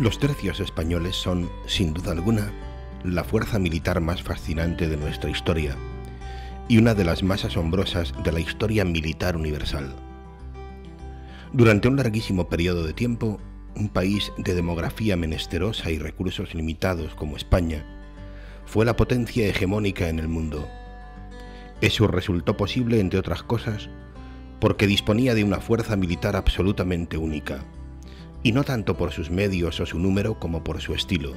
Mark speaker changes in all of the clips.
Speaker 1: Los tercios españoles son, sin duda alguna, la fuerza militar más fascinante de nuestra historia y una de las más asombrosas de la historia militar universal. Durante un larguísimo periodo de tiempo, un país de demografía menesterosa y recursos limitados como España fue la potencia hegemónica en el mundo. Eso resultó posible, entre otras cosas, porque disponía de una fuerza militar absolutamente única, y no tanto por sus medios o su número como por su estilo,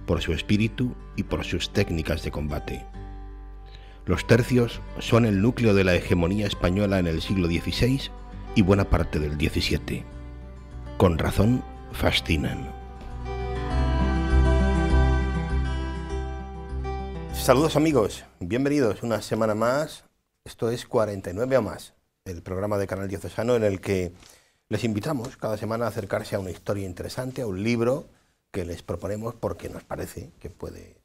Speaker 1: por su espíritu y por sus técnicas de combate. Los tercios son el núcleo de la hegemonía española en el siglo XVI y buena parte del XVII. Con razón, fascinan. Saludos amigos, bienvenidos una semana más. Esto es 49 o más, el programa de Canal Diocesano en el que les invitamos cada semana a acercarse a una historia interesante, a un libro que les proponemos porque nos parece que puede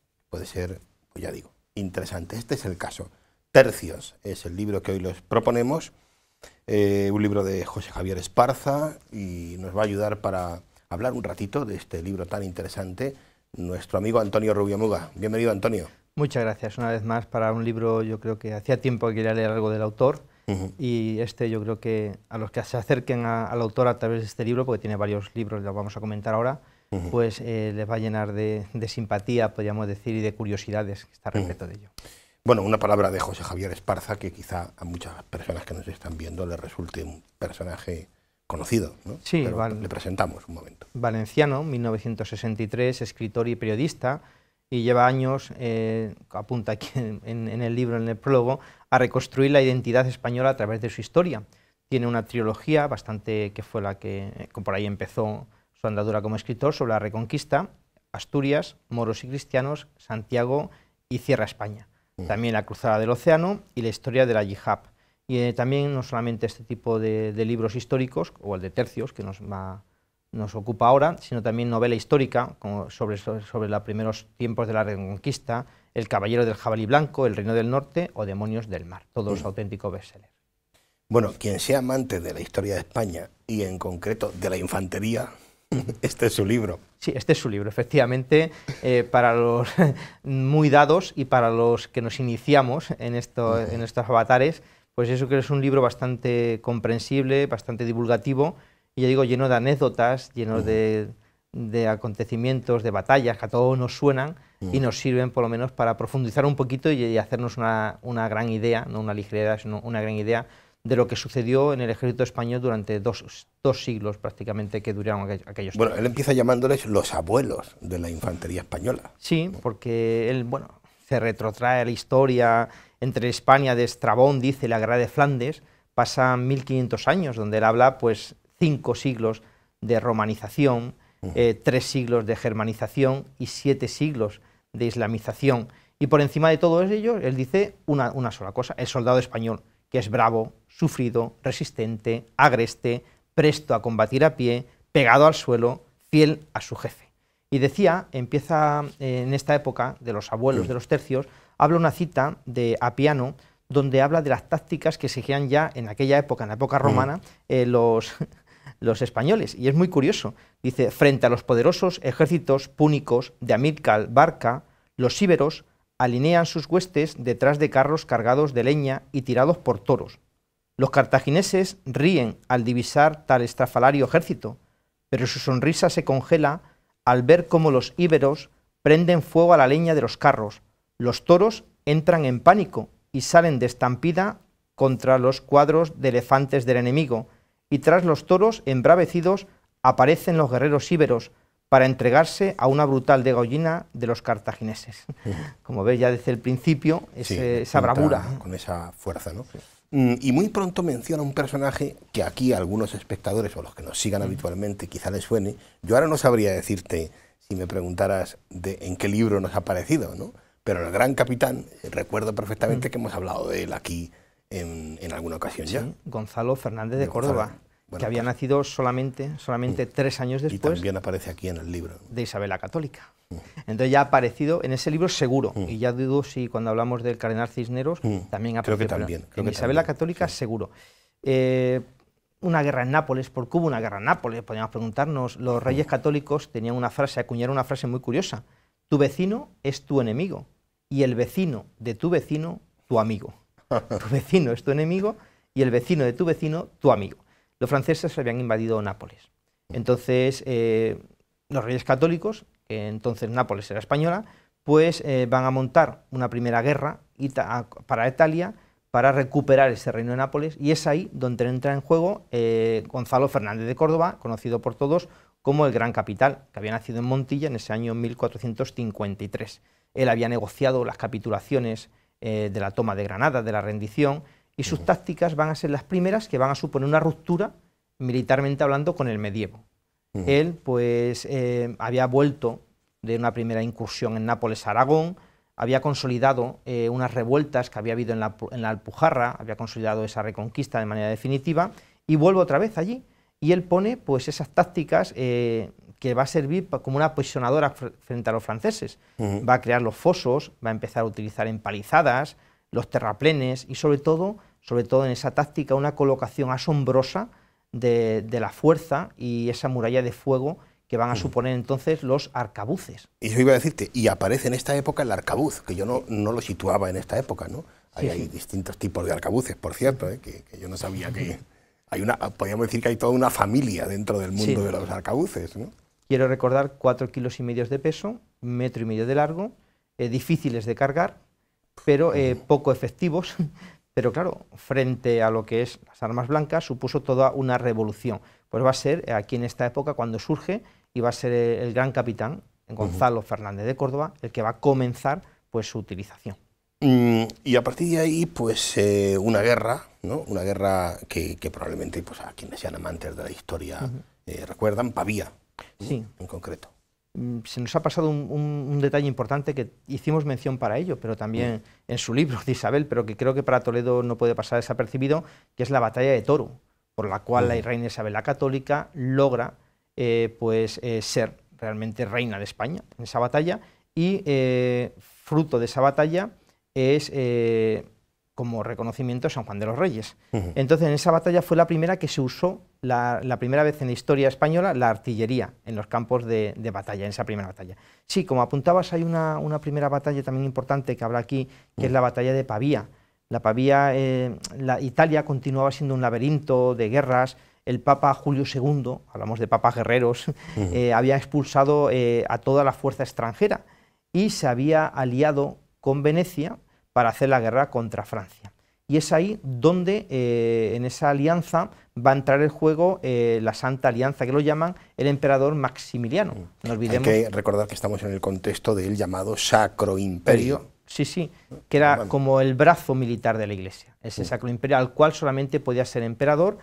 Speaker 1: ser, pues ya digo, interesante. Este es el caso. Tercios es el libro que hoy les proponemos, un libro de José Javier Esparza, y nos va a ayudar para hablar un ratito de este libro tan interesante nuestro amigo Antonio Rubiamuga. Bienvenido, Antonio.
Speaker 2: Muchas gracias una vez más para un libro. Yo creo que hacía tiempo que quería leer algo del autor. Y yo creo que a los que se acerquen al autor a través de este libro, porque tiene varios libros, los vamos a comentar ahora, pues les va a llenar de simpatía, podríamos decir, y de curiosidades que está respecto de ello.
Speaker 1: Bueno, una palabra de José Javier Esparza que quizá a muchas personas que nos están viendo les resulte un personaje conocido, ¿no?
Speaker 2: Sí,
Speaker 1: pero le presentamos un momento.
Speaker 2: Valenciano, 1963, escritor y periodista, y lleva años, apunta aquí en el libro, en el prólogo, a reconstruir la identidad española a través de su historia. Tiene una trilogía bastante, que fue la que por ahí empezó su andadura como escritor, sobre la Reconquista, Asturias, moros y cristianos, Santiago y Cierra España. También la Cruzada del Océano y la historia de la Yihad. Y también no solamente este tipo de libros históricos, o el de tercios, que nos ocupa ahora, sino también novela histórica, como sobre los primeros tiempos de la Reconquista, El caballero del jabalí blanco, El reino del norte o Demonios del mar, todos auténticos bestsellers.
Speaker 1: Bueno, quien sea amante de la historia de España y en concreto de la infantería, este es su libro.
Speaker 2: Sí, este es su libro, efectivamente, para los muy dados y para los que nos iniciamos en estos avatares, pues eso que es un libro bastante comprensible, bastante divulgativo, y yo digo, lleno de anécdotas, lleno de acontecimientos, de batallas que a todos nos suenan y nos sirven por lo menos para profundizar un poquito y hacernos una gran idea, no una ligera idea, sino una gran idea de lo que sucedió en el ejército español durante dos siglos prácticamente que duraron aquellos tiempos.
Speaker 1: Bueno, él empieza llamándoles los abuelos de la infantería española.
Speaker 2: Sí, porque él, se retrotrae a la historia entre España de Estrabón, dice, la guerra de Flandes, pasan 1500 años, donde él habla, pues, 5 siglos de romanización, 3 siglos de germanización y 7 siglos de islamización. Y por encima de todo ello, él dice una sola cosa: el soldado español, que es bravo, sufrido, resistente, agreste, presto a combatir a pie, pegado al suelo, fiel a su jefe. Y decía, empieza en esta época de los abuelos de los tercios, habla una cita de Apiano, donde habla de las tácticas que seguían ya en aquella época, en la época romana, los españoles. Y es muy curioso. Dice, frente a los poderosos ejércitos púnicos de Amílcar Barca, los íberos alinean sus huestes detrás de carros cargados de leña y tirados por toros. Los cartagineses ríen al divisar tal estrafalario ejército, pero su sonrisa se congela al ver cómo los íberos prenden fuego a la leña de los carros. Los toros entran en pánico y salen de estampida contra los cuadros de elefantes del enemigo, y tras los toros embravecidos aparecen los guerreros íberos para entregarse a una brutal degollina de los cartagineses. Como ves ya desde el principio, esa bravura.
Speaker 1: Con esa fuerza, ¿no? Y muy pronto menciona un personaje que aquí a algunos espectadores o los que nos sigan habitualmente quizá les suene. Yo ahora no sabría decirte, si me preguntaras en qué libro nos ha aparecido, ¿no? Pero el Gran Capitán, recuerdo perfectamente que hemos hablado de él aquí en alguna ocasión ya.
Speaker 2: Gonzalo Fernández de Córdoba. Bueno, que había nacido solamente 3 años después.
Speaker 1: Y también aparece aquí en el libro.
Speaker 2: De Isabel la Católica. Entonces ya ha aparecido en ese libro seguro. Y ya dudo si cuando hablamos del Cardenal Cisneros también aparece.
Speaker 1: Creo que también.
Speaker 2: En Isabel la Católica seguro. una guerra en Nápoles. ¿Por qué hubo una guerra en Nápoles? Podríamos preguntarnos. Los reyes católicos tenían una frase, acuñaron una frase muy curiosa. Tu vecino es tu enemigo y el vecino de tu vecino, tu amigo. Tu vecino es tu enemigo y el vecino de tu vecino, tu amigo. Los franceses habían invadido Nápoles. Entonces, los reyes católicos, que entonces Nápoles era española, pues van a montar una primera guerra para Italia, para recuperar ese reino de Nápoles, y es ahí donde entra en juego Gonzalo Fernández de Córdoba, conocido por todos como el Gran Capital, que había nacido en Montilla en ese año 1453. Él había negociado las capitulaciones de la toma de Granada, de la rendición, y sus tácticas van a ser las primeras que van a suponer una ruptura, militarmente hablando, con el medievo. Él, pues, había vuelto de una primera incursión en Nápoles-Aragón, había consolidado unas revueltas que había habido en la Alpujarra, había consolidado esa reconquista de manera definitiva, y vuelve otra vez allí. Y él pone, pues, esas tácticas que va a servir como una aprisionadora frente a los franceses. Va a crear los fosos, va a empezar a utilizar empalizadas, los terraplenes, y sobre todo en esa táctica, una colocación asombrosa de la fuerza y esa muralla de fuego que van a suponer entonces los arcabuces.
Speaker 1: Y yo iba a decirte, y aparece en esta época el arcabuz, que yo no lo situaba en esta época, ¿no? Hay distintos tipos de arcabuces, por cierto, que yo no sabía que podríamos decir que hay toda una familia dentro del mundo de los arcabuces, ¿no?
Speaker 2: Quiero recordar 4,5 kilos de peso, 1,5 metros de largo, difíciles de cargar, pero poco efectivos. Pero claro, frente a lo que es las armas blancas, supuso toda una revolución. Pues va a ser aquí en esta época cuando surge, y va a ser el gran capitán, Gonzalo Fernández de Córdoba, el que va a comenzar pues su utilización.
Speaker 1: Y a partir de ahí, pues una guerra, ¿no? Una guerra que probablemente pues, a quienes sean amantes de la historia recuerdan, Pavía,
Speaker 2: sí,
Speaker 1: en concreto.
Speaker 2: Se nos ha pasado un detalle importante que hicimos mención para ello, pero también en su libro de Isabel, pero que creo que para Toledo no puede pasar desapercibido, que es la batalla de Toro, por la cual la reina Isabel la Católica logra ser realmente reina de España en esa batalla, y fruto de esa batalla es como reconocimiento a San Juan de los Reyes. Entonces, en esa batalla fue la primera que se usó, la primera vez en la historia española, la artillería en los campos de batalla, en esa primera batalla. Sí, como apuntabas, hay una primera batalla también importante que habla aquí, que es la batalla de Pavía. La Pavía, Italia continuaba siendo un laberinto de guerras. El Papa Julio II, hablamos de papas guerreros, había expulsado a toda la fuerza extranjera y se había aliado con Venecia para hacer la guerra contra Francia. Y es ahí donde, en esa alianza, va a entrar en juego la Santa Alianza, que lo llaman el emperador Maximiliano. No olvidemos.
Speaker 1: Hay que recordar que estamos en el contexto del llamado Sacro Imperio.
Speaker 2: Sí, que era como el brazo militar de la Iglesia, ese Sacro Imperio, al cual solamente podía ser emperador,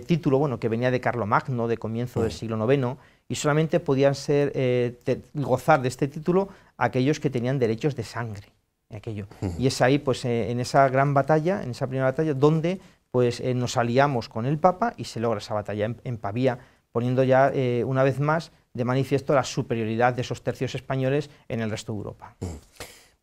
Speaker 2: título que venía de Carlomagno, de comienzo del siglo IX, y solamente podían gozar de este título aquellos que tenían derechos de sangre. Y es ahí, pues, en esa gran batalla, en esa primera batalla, donde pues, nos aliamos con el Papa y se logra esa batalla en Pavía, poniendo ya una vez más de manifiesto la superioridad de esos tercios españoles en el resto de Europa.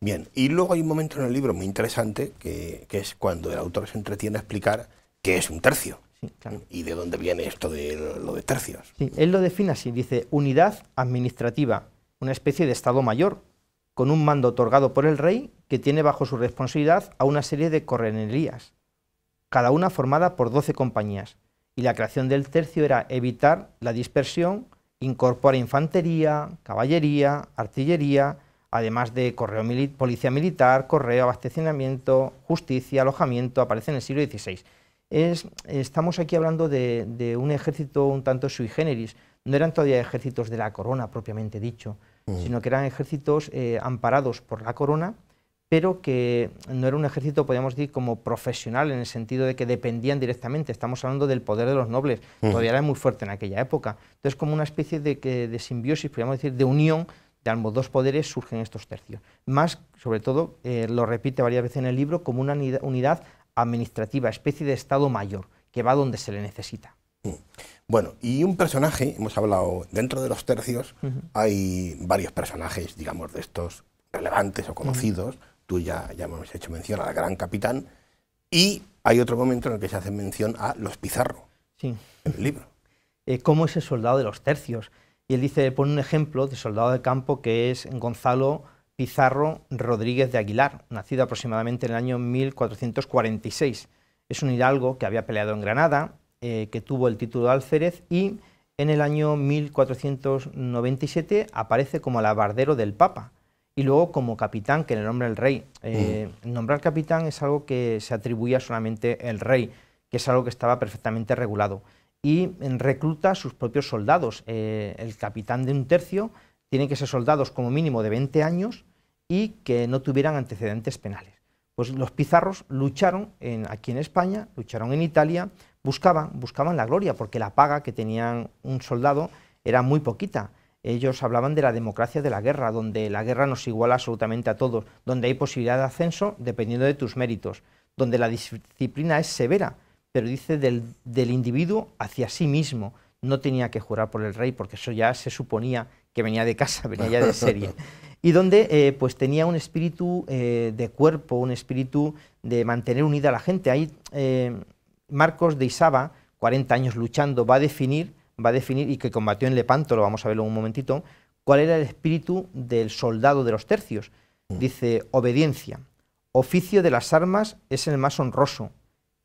Speaker 1: Bien, y luego hay un momento en el libro muy interesante, que es cuando el autor se entretiene a explicar qué es un tercio.
Speaker 2: Sí, claro.
Speaker 1: ¿Y de dónde viene esto de lo de tercios?
Speaker 2: Sí, él lo define así, dice, unidad administrativa, una especie de Estado Mayor, con un mando otorgado por el rey que tiene bajo su responsabilidad a una serie de correnerías, cada una formada por 12 compañías, y la creación del tercio era evitar la dispersión, incorpora infantería, caballería, artillería, además de policía militar, correo, abastecimiento, justicia, alojamiento, aparece en el siglo XVI. Estamos aquí hablando de un ejército un tanto sui generis. No eran todavía ejércitos de la corona propiamente dicho, sino que eran ejércitos amparados por la corona, pero que no era un ejército, podríamos decir, como profesional, en el sentido de que dependían directamente. Estamos hablando del poder de los nobles, todavía era muy fuerte en aquella época. Entonces, como una especie de simbiosis, podríamos decir, de unión de ambos dos poderes, surgen estos tercios. Más, sobre todo, lo repite varias veces en el libro, como una unidad administrativa, especie de Estado Mayor, que va donde se le necesita.
Speaker 1: Bueno, y un personaje, hemos hablado, dentro de los tercios, hay varios personajes, digamos, de estos relevantes o conocidos. Tú ya hemos hecho mención al Gran Capitán, y hay otro momento en el que se hace mención a los Pizarro.
Speaker 2: Sí.
Speaker 1: en el libro.
Speaker 2: ¿Cómo es el soldado de los tercios? Y él dice, pone un ejemplo de soldado de campo que es Gonzalo Pizarro Rodríguez de Aguilar, nacido aproximadamente en el año 1446. Es un hidalgo que había peleado en Granada, que tuvo el título de alférez y en el año 1497 aparece como alabardero del Papa y luego como capitán, que le nombra el rey. Nombrar capitán es algo que se atribuía solamente el rey, que es algo que estaba perfectamente regulado. Y recluta a sus propios soldados. El capitán de un tercio tiene que ser soldados como mínimo de 20 años y que no tuvieran antecedentes penales. Pues los pizarros lucharon aquí en España, lucharon en Italia, buscaban la gloria, porque la paga que tenían un soldado era muy poquita. Ellos hablaban de la democracia de la guerra, donde la guerra nos iguala absolutamente a todos, donde hay posibilidad de ascenso dependiendo de tus méritos, donde la disciplina es severa, pero dice del individuo hacia sí mismo. No tenía que jurar por el rey, porque eso ya se suponía que venía de casa, venía ya de serie. Y donde pues tenía un espíritu de cuerpo, un espíritu de mantener unida a la gente. Ahí Marcos de Isaba, 40 años luchando, va a definir, y que combatió en Lepanto, lo vamos a verlo en un momentito, cuál era el espíritu del soldado de los tercios. Dice, obediencia, oficio de las armas es el más honroso,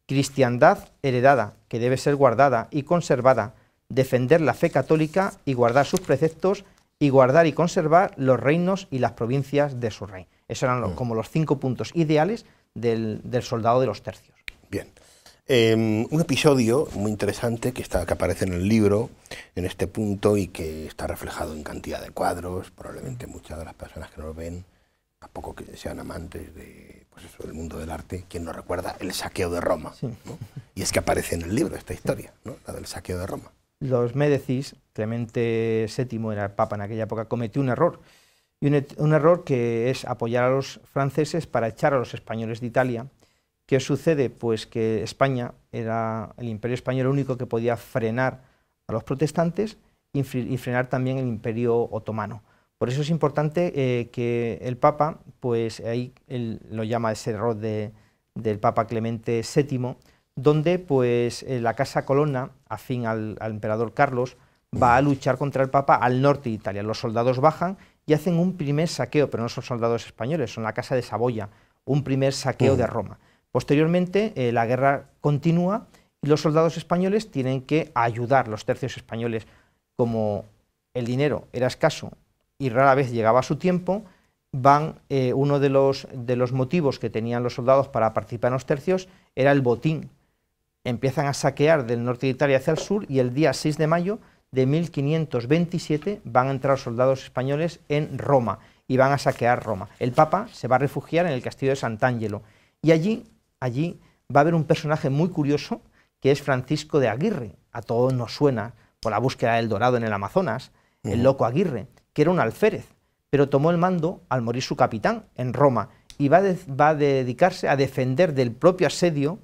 Speaker 2: cristiandad heredada, que debe ser guardada y conservada, defender la fe católica y guardar sus preceptos, y guardar y conservar los reinos y las provincias de su rey. Esos eran como los 5 puntos ideales del soldado de los tercios.
Speaker 1: Bien. Un episodio muy interesante que aparece en el libro, en este punto, y que está reflejado en cantidad de cuadros. Probablemente muchas de las personas que nos ven, a poco que sean amantes de, pues eso, del mundo del arte, quien nos recuerda el saqueo de Roma,
Speaker 2: sí,
Speaker 1: ¿no? Y es que aparece en el libro esta historia, ¿no? La del saqueo de Roma.
Speaker 2: Los Médicis, Clemente VII era el Papa en aquella época, cometió un error. Y un error que es apoyar a los franceses para echar a los españoles de Italia. ¿Qué sucede? Pues que España era el imperio español el único que podía frenar a los protestantes y frenar también el imperio otomano. Por eso es importante que el Papa, pues ahí él lo llama ese error del Papa Clemente VII, donde pues la Casa Colonna, afín al emperador Carlos, va a luchar contra el Papa al norte de Italia. Los soldados bajan y hacen un primer saqueo, pero no son soldados españoles, son la Casa de Saboya, un primer saqueo de Roma. Posteriormente la guerra continúa y los soldados españoles tienen que ayudar, los tercios españoles, como el dinero era escaso y rara vez llegaba a su tiempo, uno de los motivos que tenían los soldados para participar en los tercios era el botín. Empiezan a saquear del norte de Italia hacia el sur y el día 6 de mayo de 1527 van a entrar soldados españoles en Roma y van a saquear Roma. El Papa se va a refugiar en el castillo de Sant'Angelo y allí va a haber un personaje muy curioso que es Francisco de Aguirre. A todos nos suena por la búsqueda del dorado en el Amazonas, el loco Aguirre, que era un alférez, pero tomó el mando al morir su capitán en Roma y va a dedicarse a defender del propio asedio,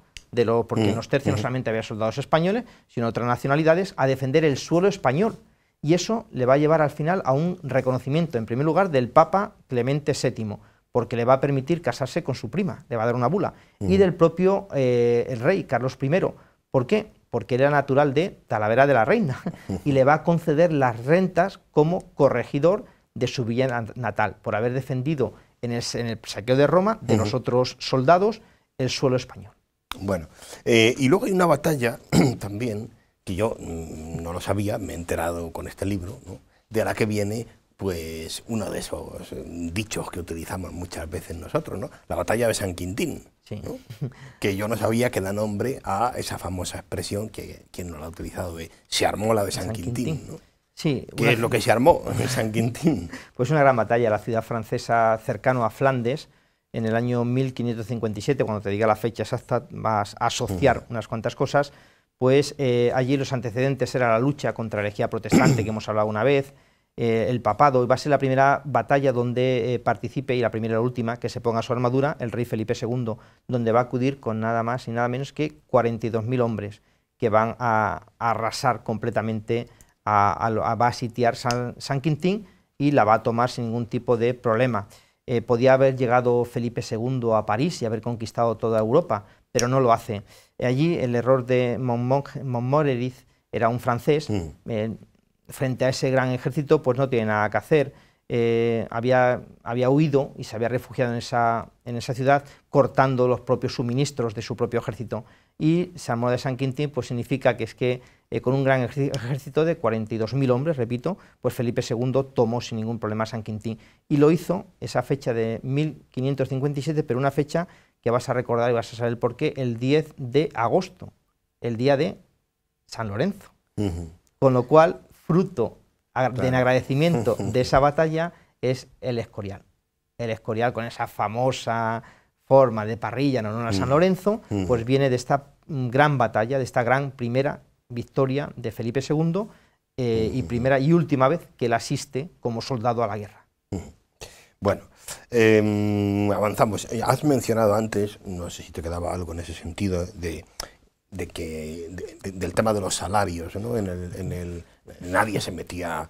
Speaker 2: porque en los tercios no solamente había soldados españoles, sino otras nacionalidades, a defender el suelo español. Y eso le va a llevar al final a un reconocimiento, en primer lugar, del Papa Clemente VII, porque le va a permitir casarse con su prima, le va a dar una bula, y del propio el rey, Carlos I. ¿Por qué? Porque era natural de Talavera de la Reina, y le va a conceder las rentas como corregidor de su villa natal, por haber defendido en el saqueo de Roma, de los otros soldados, el suelo español.
Speaker 1: Bueno, y luego hay una batalla también, que yo no lo sabía, me he enterado con este libro, ¿no? De la que viene pues uno de esos dichos que utilizamos muchas veces nosotros, ¿no? La batalla de San Quintín,
Speaker 2: sí,
Speaker 1: ¿no? Que yo no sabía que da nombre a esa famosa expresión que quien no la ha utilizado de se armó la de San Quintín, ¿no?
Speaker 2: Sí,
Speaker 1: ¿Qué es lo que se armó en San Quintín?
Speaker 2: Pues una gran batalla, la ciudad francesa cercano a Flandes, en el año 1557, cuando te diga la fecha exacta vas a asociar unas cuantas cosas, pues allí los antecedentes era la lucha contra la herejía protestante que hemos hablado una vez, el papado, y va a ser la primera batalla donde participe, y la primera y la última, que se ponga su armadura, el rey Felipe II, donde va a acudir con nada más y nada menos que 42.000 hombres que van a arrasar completamente, va a sitiar San Quintín y la va a tomar sin ningún tipo de problema. Podía haber llegado Felipe II a París y haber conquistado toda Europa, pero no lo hace. Allí el error de Montmorillon era un francés, frente a ese gran ejército pues no tiene nada que hacer. Había huido y se había refugiado en esa ciudad, cortando los propios suministros de su propio ejército. Y Salmón de San Quintín pues significa que es que con un gran ejército de 42.000 hombres, repito, pues Felipe II tomó sin ningún problema San Quintín. Y lo hizo esa fecha de 1557, pero una fecha que vas a recordar y vas a saber el porqué, el 10 de agosto, el día de San Lorenzo. Con lo cual, fruto en agradecimiento de esa batalla es el Escorial. El Escorial, con esa famosa forma de parrilla en honor a San Lorenzo, pues viene de esta gran batalla, de esta gran primera victoria de Felipe II y primera y última vez que él asiste como soldado a la guerra.
Speaker 1: Bueno, avanzamos. Has mencionado antes, no sé si te quedaba algo en ese sentido, del tema de los salarios, ¿no? Nadie se metía,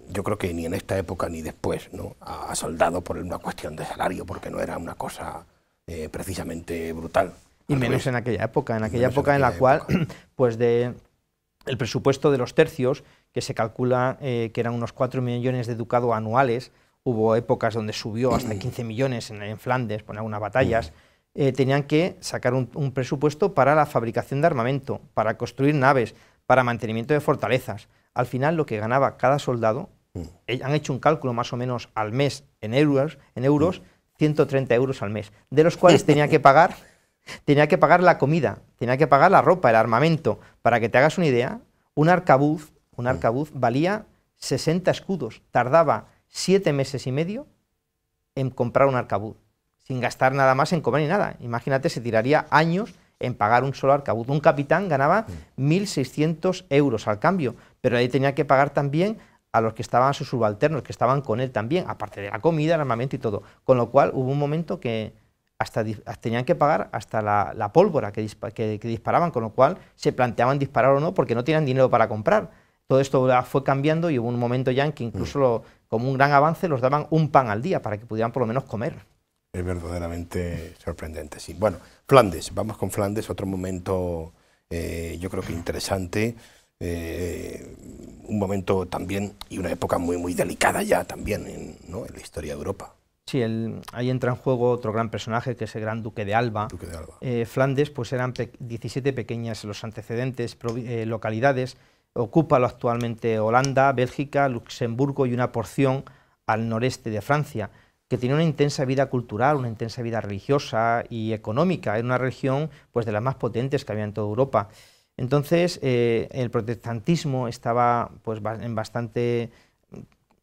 Speaker 1: yo creo que ni en esta época ni después, ¿no?, a soldado por una cuestión de salario, porque no era una cosa precisamente brutal.
Speaker 2: Y menos en aquella época, en la cual, pues el presupuesto de los tercios, que se calcula que eran unos 4 millones de ducados anuales, hubo épocas donde subió hasta 15 millones en Flandes, por algunas batallas, tenían que sacar un presupuesto para la fabricación de armamento, para construir naves, para mantenimiento de fortalezas. Al final, lo que ganaba cada soldado, han hecho un cálculo más o menos al mes en euros, 130 euros al mes, de los cuales tenía que pagar la comida, tenía que pagar la ropa, el armamento. Para que te hagas una idea, un arcabuz valía 60 escudos, tardaba 7 meses y medio en comprar un arcabuz, sin gastar nada más en comer ni nada. Imagínate, se tiraría años en pagar un solo arcabuz. Un capitán ganaba 1.600 euros al cambio, pero ahí tenía que pagar también a los que estaban sus subalternos, que estaban con él también, aparte de la comida, el armamento y todo. Con lo cual hubo un momento que hasta tenían que pagar hasta la pólvora que disparaban, con lo cual se planteaban disparar o no, porque no tenían dinero para comprar. Todo esto fue cambiando y hubo un momento ya en que incluso, como un gran avance, los daban un pan al día para que pudieran por lo menos comer.
Speaker 1: Es verdaderamente sorprendente, sí. Bueno, Flandes, vamos con Flandes, otro momento yo creo que interesante, un momento también y una época muy, muy delicada ya también ¿no?, en la historia de Europa.
Speaker 2: Sí, ahí entra en juego otro gran personaje, que es el Gran Duque de Alba. Flandes, pues eran 17 pequeñas los antecedentes, localidades. Ocupa actualmente Holanda, Bélgica, Luxemburgo y una porción al noreste de Francia, que tenía una intensa vida cultural, una intensa vida religiosa y económica. Era una región pues de las más potentes que había en toda Europa. Entonces, el protestantismo estaba pues bastante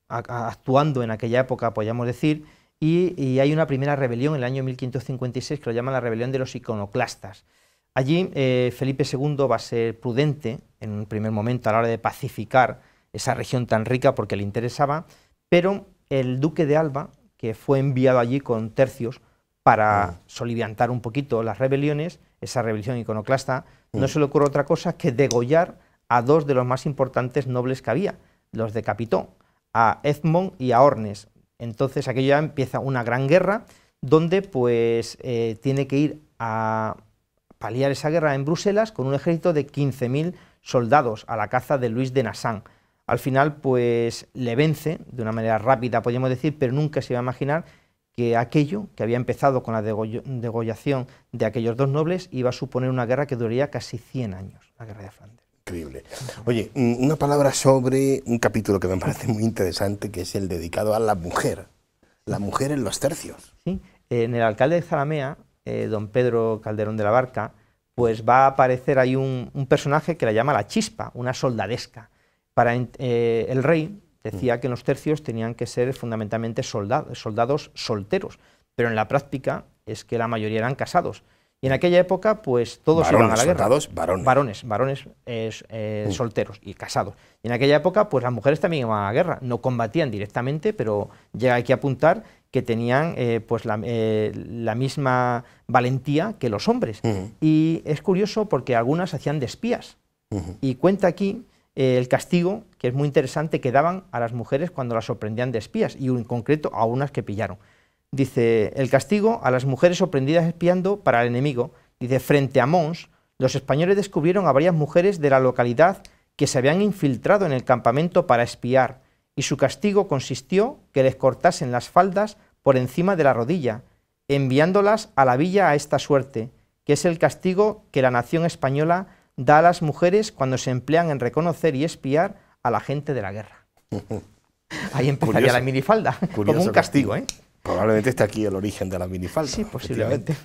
Speaker 2: actuando en aquella época, podríamos decir, y hay una primera rebelión en el año 1556 que lo llaman la rebelión de los iconoclastas. Allí Felipe II va a ser prudente en un primer momento a la hora de pacificar esa región tan rica porque le interesaba, pero el duque de Alba, que fue enviado allí con tercios para soliviantar un poquito las rebeliones, esa rebelión iconoclasta, no se le ocurre otra cosa que degollar a dos de los más importantes nobles que había, los decapitó, a Edmond y a Ornes. Entonces aquello ya empieza una gran guerra donde pues tiene que ir a paliar esa guerra en Bruselas con un ejército de 15.000 soldados a la caza de Luis de Nassau. Al final pues le vence de una manera rápida, podríamos decir, pero nunca se iba a imaginar que aquello que había empezado con la degollación de aquellos dos nobles iba a suponer una guerra que duraría casi 100 años, la guerra de Flandes.
Speaker 1: Increíble. Oye, una palabra sobre un capítulo que me parece muy interesante, que es el dedicado a la mujer en los tercios.
Speaker 2: Sí, en el alcalde de Zalamea, don Pedro Calderón de la Barca, pues va a aparecer ahí un personaje que la llama la Chispa, una soldadesca. El rey decía que en los tercios tenían que ser fundamentalmente soldados solteros, pero en la práctica es que la mayoría eran casados. Y en aquella época, pues todos iban a la guerra. Varones solteros y casados. Y en aquella época, pues las mujeres también iban a la guerra. No combatían directamente, pero llega aquí a apuntar que tenían pues la misma valentía que los hombres. Y es curioso porque algunas hacían de espías. Y cuenta aquí el castigo, que es muy interesante, que daban a las mujeres cuando las sorprendían de espías, y en concreto a unas que pillaron. Dice, el castigo a las mujeres sorprendidas espiando para el enemigo, Dice, frente a Mons, los españoles descubrieron a varias mujeres de la localidad que se habían infiltrado en el campamento para espiar, y su castigo consistió que les cortasen las faldas por encima de la rodilla, enviándolas a la villa a esta suerte, que es el castigo que la nación española da a las mujeres cuando se emplean en reconocer y espiar a la gente de la guerra. Ahí empezaría
Speaker 1: Curioso,
Speaker 2: la minifalda, como un castigo, ¿eh?
Speaker 1: Probablemente esté aquí el origen de la minifalda.
Speaker 2: Sí, posiblemente.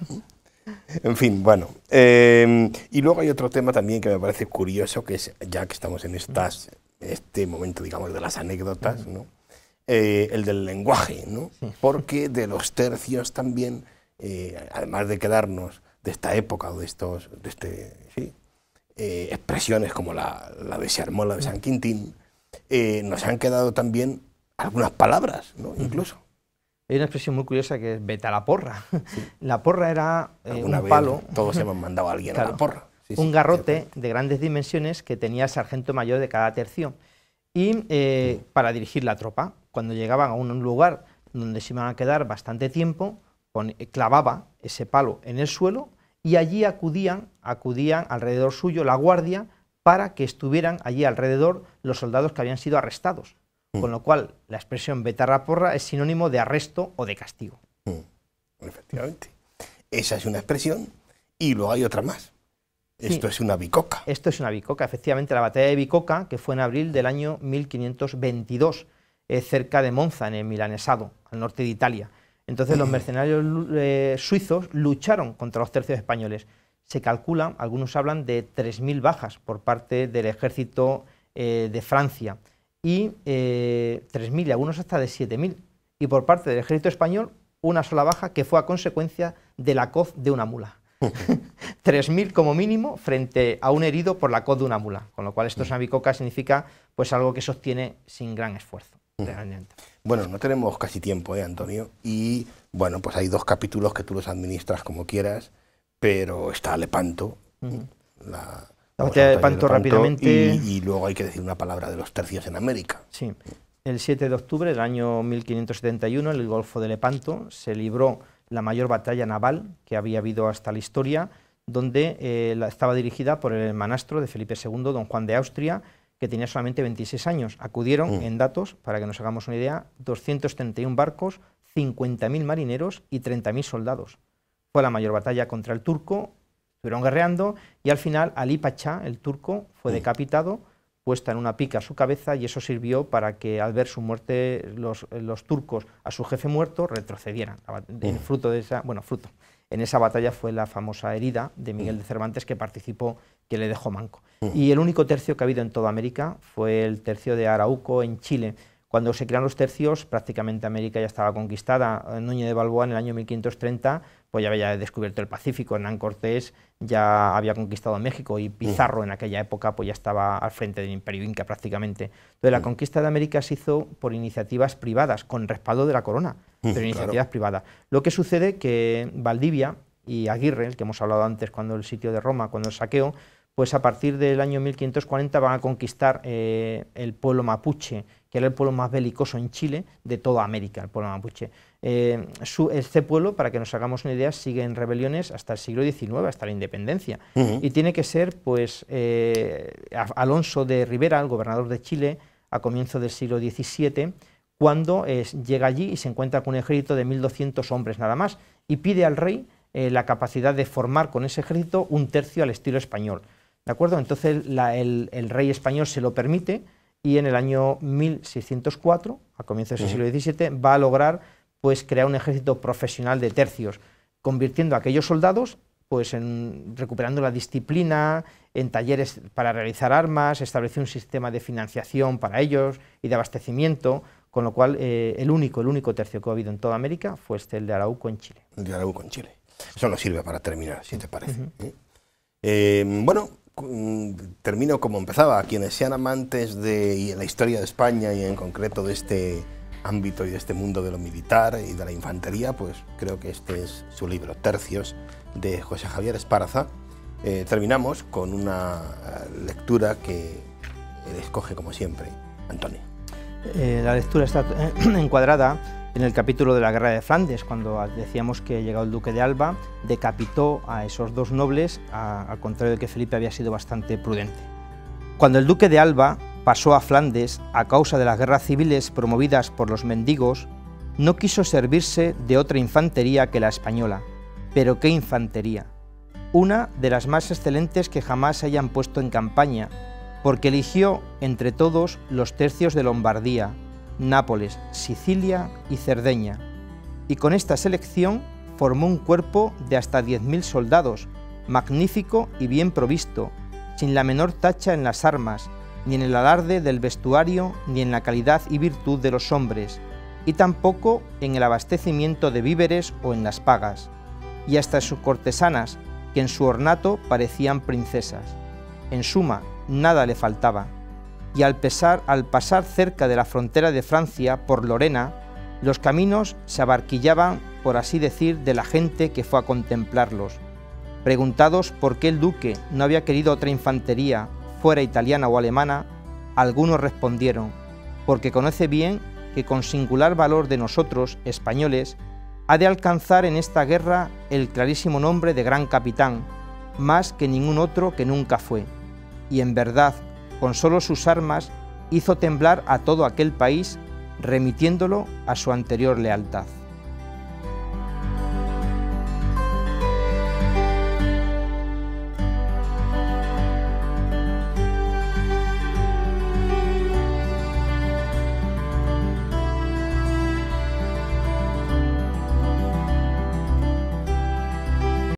Speaker 1: En fin, bueno. Y luego hay otro tema también que me parece curioso, que es, ya que estamos en este momento, digamos, de las anécdotas, ¿no? El del lenguaje, ¿no? Sí. Porque de los tercios también, además de quedarnos de esta época o de expresiones como la de Xarmó, la de San Quintín, nos han quedado también algunas palabras, ¿no? Incluso.
Speaker 2: Hay una expresión muy curiosa que es vete a la porra. Sí. La porra era un
Speaker 1: vez
Speaker 2: palo.
Speaker 1: Todos hemos mandado a alguien a la porra.
Speaker 2: Sí, un garrote de grandes dimensiones que tenía el sargento mayor de cada tercio. Y para dirigir la tropa, cuando llegaban a un lugar donde se iban a quedar bastante tiempo, clavaba ese palo en el suelo y allí acudían alrededor suyo la guardia para que estuvieran allí alrededor los soldados que habían sido arrestados. Con lo cual, la expresión vete a la porra es sinónimo de arresto o de castigo.
Speaker 1: Efectivamente. Esa es una expresión y luego hay otra más. Esto es una bicoca.
Speaker 2: Esto es una bicoca. Efectivamente, la batalla de Bicoca, que fue en abril del año 1522, cerca de Monza, en el Milanesado, al norte de Italia. Entonces, los mercenarios suizos lucharon contra los tercios españoles. Se calcula, algunos hablan de 3.000 bajas por parte del ejército de Francia. Y 3.000 y algunos hasta de 7.000. Y por parte del ejército español, una sola baja que fue a consecuencia de la coz de una mula. 3.000 como mínimo frente a un herido por la coz de una mula. Con lo cual esto es una bicoca, significa pues algo que sostiene sin gran esfuerzo. Realmente.
Speaker 1: Bueno, no tenemos casi tiempo, Antonio. Y bueno, pues hay 2 capítulos que tú los administras como quieras, pero está Lepanto, la batalla de Lepanto rápidamente. Y luego hay que decir una palabra de los tercios en América.
Speaker 2: Sí. El 7 de octubre del año 1571, en el Golfo de Lepanto, se libró la mayor batalla naval que había habido hasta la historia, donde estaba dirigida por el hermanastro de Felipe II, don Juan de Austria, que tenía solamente 26 años. Acudieron, en datos, para que nos hagamos una idea, 231 barcos, 50.000 marineros y 30.000 soldados. Fue la mayor batalla contra el turco. Estuvieron guerreando y al final Ali Pachá, el turco, fue decapitado, puesta en una pica a su cabeza, y eso sirvió para que al ver su muerte los turcos a su jefe muerto retrocedieran. En esa batalla fue la famosa herida de Miguel de Cervantes que participó, que le dejó manco. Y el único tercio que ha habido en toda América fue el tercio de Arauco en Chile. Cuando se crean los tercios, prácticamente América ya estaba conquistada. Núñez de Balboa en el año 1530 pues ya había descubierto el Pacífico, Hernán Cortés ya había conquistado México y Pizarro en aquella época pues ya estaba al frente del Imperio Inca prácticamente. Entonces la conquista de América se hizo por iniciativas privadas, con respaldo de la corona, pero iniciativas privadas. Lo que sucede que Valdivia y Aguirre, el que hemos hablado antes cuando el sitio de Roma, cuando el saqueo, pues a partir del año 1540 van a conquistar el pueblo mapuche, que era el pueblo más belicoso en Chile de toda América, el pueblo mapuche. Este pueblo, para que nos hagamos una idea, sigue en rebeliones hasta el siglo XIX, hasta la independencia. Y tiene que ser pues Alonso de Rivera, el gobernador de Chile, a comienzos del siglo XVII, cuando llega allí y se encuentra con un ejército de 1.200 hombres nada más, y pide al rey la capacidad de formar con ese ejército un tercio al estilo español. ¿De acuerdo? Entonces el rey español se lo permite, y en el año 1604, a comienzos del siglo XVII, va a lograr pues crear un ejército profesional de tercios, convirtiendo a aquellos soldados pues recuperando la disciplina, en talleres para realizar armas, estableció un sistema de financiación para ellos y de abastecimiento, con lo cual el único tercio que ha habido en toda América fue el de Arauco en Chile.
Speaker 1: El de Arauco en Chile. Eso nos sirve para terminar, si te parece. Bueno, termino como empezaba. Quienes sean amantes de la historia de España y en concreto de este ámbito y de este mundo de lo militar y de la infantería, pues creo que este es su libro, Tercios, de José Javier Esparza. Terminamos con una lectura que él escoge como siempre, Antonio.
Speaker 2: La lectura está encuadrada en el capítulo de la Guerra de Flandes, cuando decíamos que llegado el duque de Alba, decapitó a esos dos nobles, al contrario de que Felipe había sido bastante prudente. Cuando el duque de Alba pasó a Flandes a causa de las guerras civiles promovidas por los mendigos, no quiso servirse de otra infantería que la española. Pero ¿qué infantería? Una de las más excelentes que jamás se hayan puesto en campaña, porque eligió entre todos los tercios de Lombardía, Nápoles, Sicilia y Cerdeña, y con esta selección formó un cuerpo de hasta 10.000 soldados, magnífico y bien provisto, sin la menor tacha en las armas, ni en el alarde del vestuario, ni en la calidad y virtud de los hombres, y tampoco en el abastecimiento de víveres o en las pagas, y hasta sus cortesanas, que en su ornato parecían princesas. En suma, nada le faltaba, y al pasar cerca de la frontera de Francia por Lorena, los caminos se abarquillaban, por así decir, de la gente que fue a contemplarlos. Preguntados por qué el duque no había querido otra infantería, fuera italiana o alemana, algunos respondieron, porque conoce bien que con singular valor de nosotros, españoles, ha de alcanzar en esta guerra el clarísimo nombre de gran capitán, más que ningún otro que nunca fue. Y en verdad, con solo sus armas, hizo temblar a todo aquel país, remitiéndolo a su anterior lealtad.